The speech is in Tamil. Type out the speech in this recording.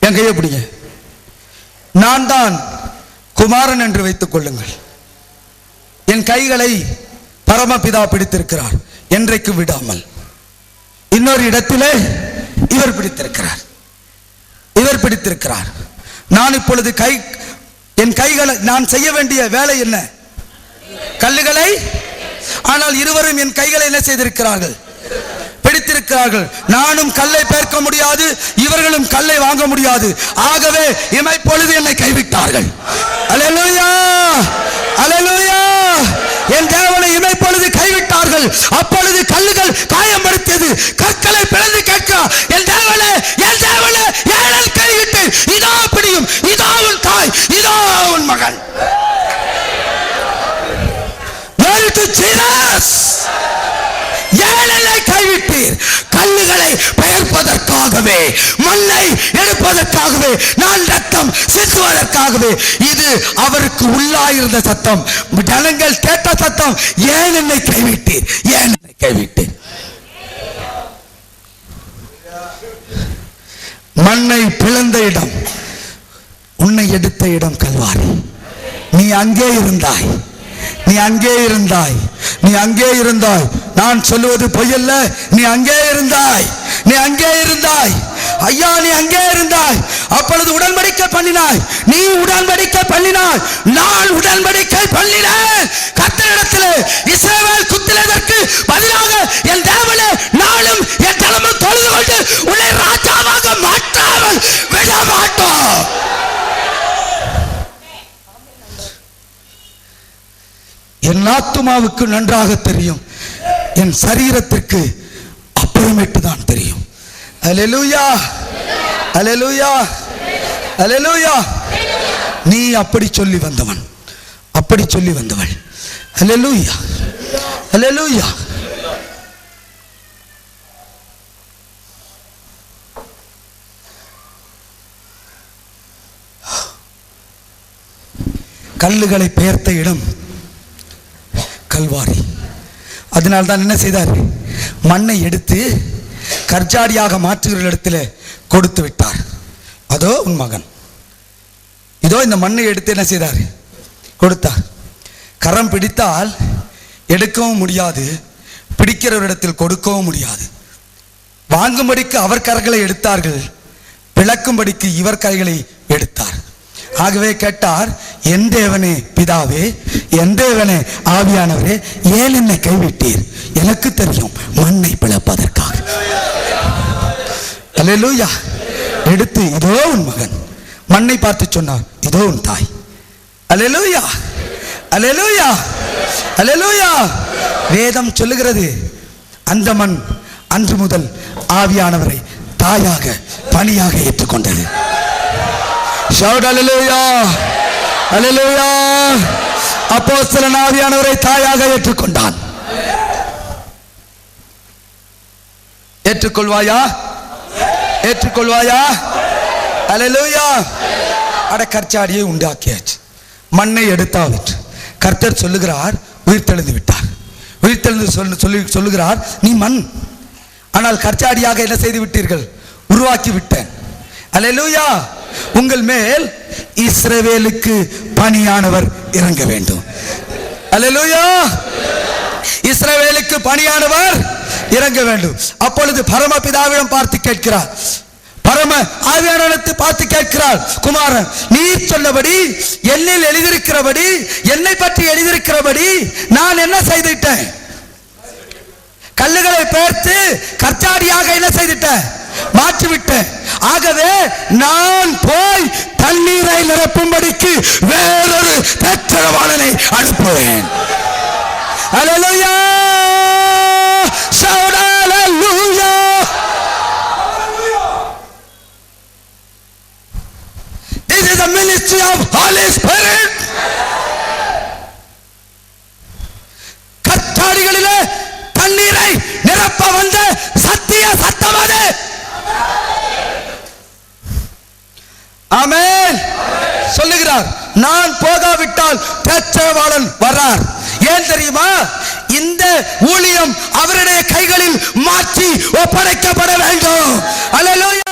என் கையை பிடிங்க. நான் தான் குமாரன் என்று வைத்துக் கொள்ளுங்கள். என் கைகளை பரமபிதா பிடித்திருக்கிறார், என்றைக்கு விடாமல். இன்னொரு இடத்திலே இவர் பிடித்திருக்கிறார். நான் இப்பொழுது என் கைகளை, நான் செய்ய வேண்டிய வேலை என்ன? கல்லுகளை. ஆனால் இருவரும் என் கைகளை என்ன செய்திருக்கிறார்கள்? பிடித்திருக்கிறார்கள். நானும் கல்லை பெயர்க்க முடியாது, இவர்களும் கல்லை வாங்க முடியாது. ஆகவே இமைப்பொழுது என்னை கைவிட்டார்கள். அல்லேலூயா, அல்லேலூயா. என் தேவனை இமைப்பொழுது கைவிட்டார்கள். அப்பொழுது கல்லுகள் காயப்படுத்தியது, கற்களை பிளந்து கேட்கிறார், என் தேவனே, என் தேவனே, ஏழை கைவிட்டு இதோ பிடியும், இதோ உன் தாய், இதோ உன் மகன். ஏழை கைவிட்டீர். கல்லுகளை பெயர்ப்பதற்காகவே, மண்ணை எடுப்பதற்காகவே, நான் ரத்தம் சிந்துவதற்காகவே. இது அவருக்கு உள்ளாயிருந்த சத்தம், ஜனங்கள் கேட்ட சத்தம். ஏன் என்னை கைவிட்டீர்? ஏன் என்னை கைவிட்டீர்? மண்ணை பிளந்த இடம், உன்னை எடுத்த இடம் கல்வாரி. நீ அங்கே இருந்தாய், நீ அங்கே இருந்தாய், நீ அங்கே இருந்தாய். நான் சொல்லுவது பொய்யல்ல. நீ அங்கே இருந்தாய், நீ அங்கே இருந்தாய் ஐயா, நீ அங்கே இருந்தாய். அப்பொழுது உடன்படிக்கை பண்ணினாய், நீ உடன்படிக்கை பண்ணினாய், நான் உடன்படிக்கை பண்ணினேன். கர்த்தரிடத்திலே இஸ்ரவேல் குத்தினதற்கு பதிலாக என் தேவனே, நானும் என் தலைமை தொழுது கொண்டு உன்னை ராஜாவாக மாற்றாமல் விட மாட்டோம். என் ஆத்துமாவுக்கு நன்றாக தெரியும், என் சரீரத்திற்கு அப்புறமேட்டு தான் தெரியும். அல்லேலூயா, அல்லேலூயா, அல்லேலூயா. நீ அப்படி சொல்லி வந்தவன், அப்படி சொல்லி வந்தவள். அல்லேலூயா, அல்லேலூயா. கல்லுகளை பெயர்த்த இடம் கல்வாரி. அதனால் தான் என்ன செய்தார்? மண்ணை எடுத்து கற்ஜாடியாக மாற்றுகிற இடத்துல கொடுத்து விட்டார். அதோ உன் மகன், இதோ இந்த மண்ணை எடுத்து என்ன செய்தார்? கொடுத்தார். கரம் பிடித்தால் எடுக்கவும் முடியாது, பிடிக்கிற இடத்தில் கொடுக்கவும் முடியாது. வாங்கும்படிக்கு அவர் கரங்களை எடுத்தார்கள், பிளக்கும்படிக்கு இவர் கைகளை எடுத்தார். ஆகவே கேட்டார், என் தேவனே பிதாவே, என் தேவனே ஆவியானவரே, ஏன் என்னை கைவிட்டீர்? எனக்கு தெரியும், மண்ணை பிளப்பதற்காக. அல்லேலூயா. எடுத்து இதோ உன் மகன். மண்ணை பார்த்து சொன்னார், இதோ உன் தாய். அல்லேலூயா, அல்லேலூயா, அல்லேலூயா. வேதம் சொல்லுகிறது, அந்த மண் அன்று முதல் ஆவியானவரை தாயாக பணியாக ஏற்றுக்கொண்டது. Shout hallelujah, hallelujah. அப்போஸ்தலன் ஆவியானவரை தாயாக ஏற்றுக்கொண்டான். ஏற்றுக்கொள்வாயா? ஏற்றுக்கொள்வாயா? ஹல்லேலூயா. அட கற்சாடியை உண்டாக்கியாச்சு, மண்ணை எடுத்தாவிட்டு. கர்த்தர் சொல்லுகிறார், உயிர் தெழுந்து விட்டார். உயிர் தெழுந்து சொல்லுகிறார், நீ மண், ஆனால் கற்சாடியாக என்ன செய்து விட்டீர்கள்? உருவாக்கி விட்டேன். ஹல்லேலூயா. உங்கள் மேல் இஸ்ரவேலுக்கு பணியானவர் இறங்க வேண்டும். அல்லேலூயா. இஸ்ரவேலுக்கு பணியானவர் இறங்க வேண்டும். அப்பொழுது பரமபிதாவிடம் பார்த்து கேட்கிறார், பரம ஆவியானவரை பார்த்து கேட்கிறார், குமாரன், நீர் சொன்னபடி, என்னில் எழுதியிருக்கிறபடி, என்னை பற்றி எழுதியிருக்கிறபடி நான் என்ன செய்துட்டேன்? கல்லுகளை பெயர்த்து கற்சாடியாக என்ன செய்துட்டேன்? மாற்றிவிட்டேன். ஆகவே நான் போய் தண்ணீரை நிரப்பும்படிக்கு வேறொரு தேற்றவாளனை அனுப்புவேன். அல்லேலூயா, shout hallelujah. This is the ministry of Holy Spirit. கற்சாடிகளிலே தண்ணீரை நிரப்ப வந்த சத்திய சத்தம் அது. ஆமென். சொல்லுகிறார், நான் போகாவிட்டால் தேற்றவாளன் வரார். ஏன் தெரியுமா? இந்த ஊழியம் அவருடைய கைகளில் மாற்றி ஒப்படைக்கப்பட வேண்டும். அல்லேலூயா.